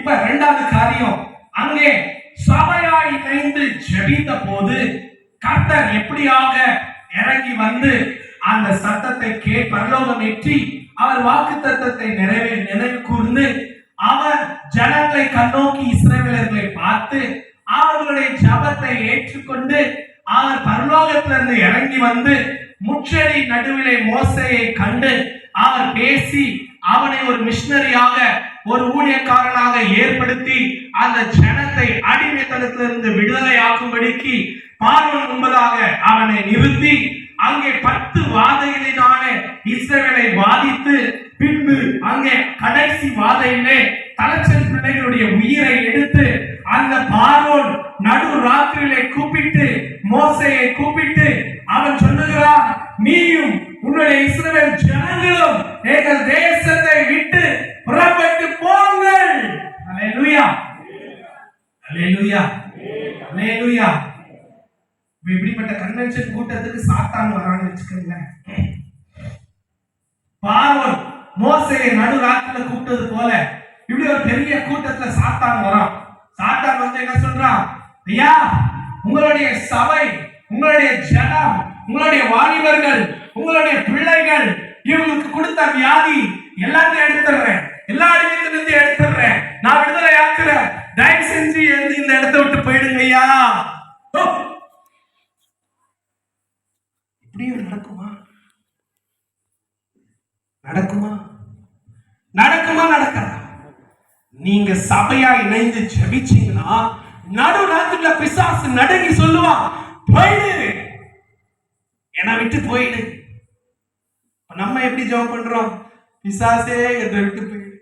இப்ப இரண்டாவது காரியம், அங்கே சபையாய் இணைந்து ஜெபித்த போது கர்த்தர் எப்படியாக இறங்கி வந்து அந்த சத்தத்தை பரலோகம் ஏற்றி அவர் வாக்குத்தத்தத்தை நினைவு கூர்ந்து அவர் ஜனங்களை கண்ணோக்கி இஸ்ரவேலர்களை பார்த்து அவர்களுடைய ஜெபத்தை ஏற்றுக்கொண்டு அவர் பரலோகத்திலிருந்து இறங்கி வந்து முச்செடி நடுவிலே மோசேயை கண்டு அவர் பேசி அவனை ஒரு மிஷனரியாக ஒரு ஊழியக்காரனாக ஏற்படுத்தி அந்த ஜனத்தை அடிமைத்தனத்திலிருந்து விடுதலை ஆக்கும்படிக்கு பார்வோன் முன்பதாக அவனை நிறுத்தி அங்கே 10 வாதைகளினாலே இஸ்ரவேலை வாதித்து பின்பு அங்கே கடைசி வாதையிலே தலைச்சன் பிள்ளைகளுடைய உயிரை எடுத்து அந்த பார்வோன் நடு ராத்திரியிலே கூப்பிட்டு மோசேயை கூப்பிட்டு அவன் சொல்லுகிறான், நீயும் உன்னுடைய இஸ்ரவேல் ஜனங்களும் எங்கள் தேசத்தை விட்டு புறப்பட்டு போங்கள். அல்லேலூயா, அல்லேலூயா, அல்லேலூயா. இப்படிப்பட்ட கன்வென்ஷன் கூட்டத்துக்கு சாத்தான் வரான்னு வச்சுக்கோங்க. பார்வோன் மோசேயை நடு ராத்திரில கூப்பிட்டது போல இப்படி ஒரு பெரிய கூட்டத்துல சாத்தான் வரான். சாத்தான் வந்து என்ன சொல்றான், ஐயா உங்களுடைய சபை, உங்களுடைய ஜனம், உங்களுடைய வாலிபர்கள், உங்களுடைய பிள்ளைகள், இவங்களுக்கு கொடுத்த வியாதி எல்லாத்தையும் எடுத்துடுறேன், எல்லா அடிமையிலிருந்து எடுத்துடுறேன், நான் விடுதலை ஆக்குறேன், தயவு செஞ்சு இந்த இடத்தை விட்டு போயிடுங்க ஐயா. இப்படியும் நடக்குமா? நடக்குமா? நடக்குமா? நடக்காதா? நீங்க சபையா இணைந்து ஜெபிச்சீங்கன்னா நடு ராத்திரில பிசாசு நடுங்கி சொல்லுவான், போயிடு, என்னை விட்டு போயிடு. நம்ம எப்படி ஜெபம் பண்றோம்? பிசாசே என்னை விட்டு போயிடு.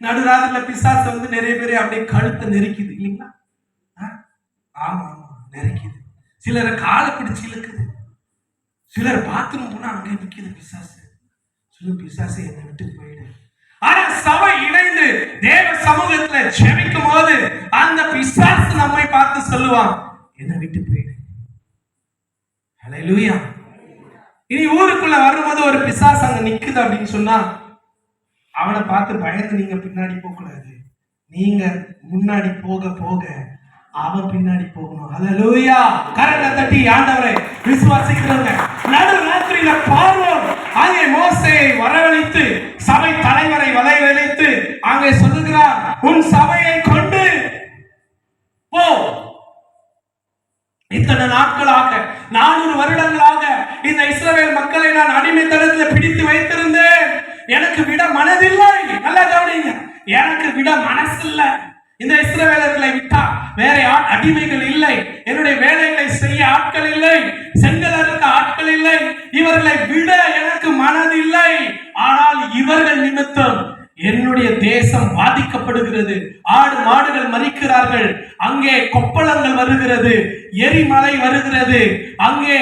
நடு ராத்திரில பிசாசு வந்து நிறைய பேர் அப்படியே கழுத்தை நெருக்குது இல்லைங்களா? ஆமா ஆமா நெருக்குது. சிலரை காலை பிடிச்சு இழுக்குது, சிலர் பாத்ரூம் போனா அங்கே நிற்குது பிசாசு. சொல்லு, பிசாசு என்னை விட்டு போயிடு. ஆனா சபை இணைந்து தேவ சமூகத்துல ஜெபிக்கும் போது அந்த பிசாசு நம்மை பார்த்து சொல்லுவான், என்னை விட்டு போயிடு. ஹல்லேலூயா. இனி ஊருக்குள்ள வரும்போது ஒரு பிசாசு அங்க நிக்குது அப்படின்னு சொன்னா அவனை பார்த்து பயந்து நீங்க பின்னாடி போக கூடாது. நீங்க முன்னாடி போக போக அவன் பின்னாடி போகணும். ஹல்லேலூயா. கரங்களை தட்டி ஆண்டவரை விசுவாசிக்கிறவங்க. நடு ராத்திரியில பார்வோன் அங்கே மோசேயை வரவழைத்து சபை தலைவரை வரவழைத்து அங்கே சொல்லுகிறார், உன் சபையை கொண்டு போ. இத்தனை நாட்களாக 400 வருடங்களாக இந்த இஸ்ரவேல் மக்களை நான் அடிமைத்தனத்தில் பிடித்து வைத்திருந்தேன். எனக்கு விட மனதில்லை. நல்லா கவனிங்க, எனக்கு விட மனசில்லை. இந்த இஸ்ரவேலர்களை விட்டா வேற அடிமைகள் இல்லை, என்னுடைய வேலைகளை செய்ய ஆட்கள் இல்லை, செங்கலருக்கு ஆட்கள் இல்லை, இவர்களை விட எனக்கு மனதில்லை. ஆனால் இவர்கள் நிமித்தம் என்னுடைய தேசம் பாதிக்கப்படுகிறது. ஆடு மாடுகள் மரிக்கிறார்கள், அங்கே கொப்பளங்கள் வருகிறது, எரிமலை வருகிறது, அங்கே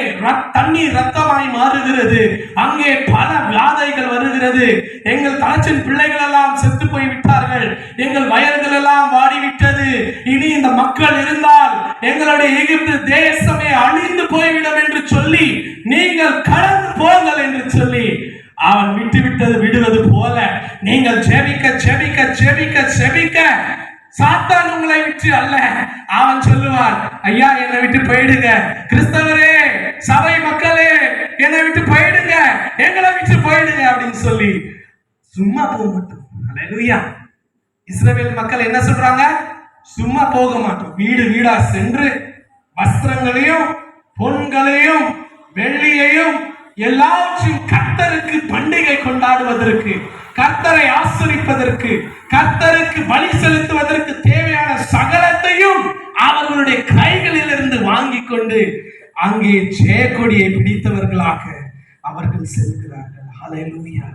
தண்ணீர் ரத்தமாய் மாறுகிறது, அங்கே பல வியாதைகள் வருகிறது. எங்கள் தலைச்சன் பிள்ளைகள் எல்லாம் செத்து போய் விட்டார்கள், எங்கள் வயல்கள் எல்லாம் வாடிவிட்டது. இனி இந்த மக்கள் இருந்தால் எங்களுடைய எகிப்து தேசமே அழிந்து போய்விடும் என்று சொல்லி நீங்கள் கடந்து போங்கள் என்று சொல்லி அவன் விட்டுவிட்டது விடுவது போல நீங்கள் ஜெபிக்க ஜெபிக்க ஜெபிக்க ஜெபிக்க சாத்தான் உங்களை விட்டு அல்ல, அவன் சொல்லுவான், ஐயா என்னை விட்டு போயிடுங்க, கிறிஸ்தவரே சபை மக்களே என்னை விட்டு போயிடுங்க, எங்களை விட்டு போயிடுங்க அப்படின்னு சொல்லி சும்மா போக மாட்டோம். அல்லேலூயா. இஸ்ரவேல் மக்கள் என்ன சொல்றாங்க? சும்மா போக மாட்டோம். வீடு வீடா சென்று வஸ்திரங்களையும் பொன்களையும் வெள்ளியையும் எல்லாவற்றையும் கர்த்தருக்கு பண்டிகை கொண்டாடுவதற்கு, கர்த்தரை ஆசரிப்பதற்கு, கர்த்தருக்கு பலி செலுத்துவதற்கு தேவையான சகலத்தையும் அவர்களுடைய கைகளில் இருந்து வாங்கி கொண்டு அங்கே ஜெயக்கொடியை பிடித்தவர்களாக அவர்கள் செல்கிறார்கள். ஹல்லேலூயா.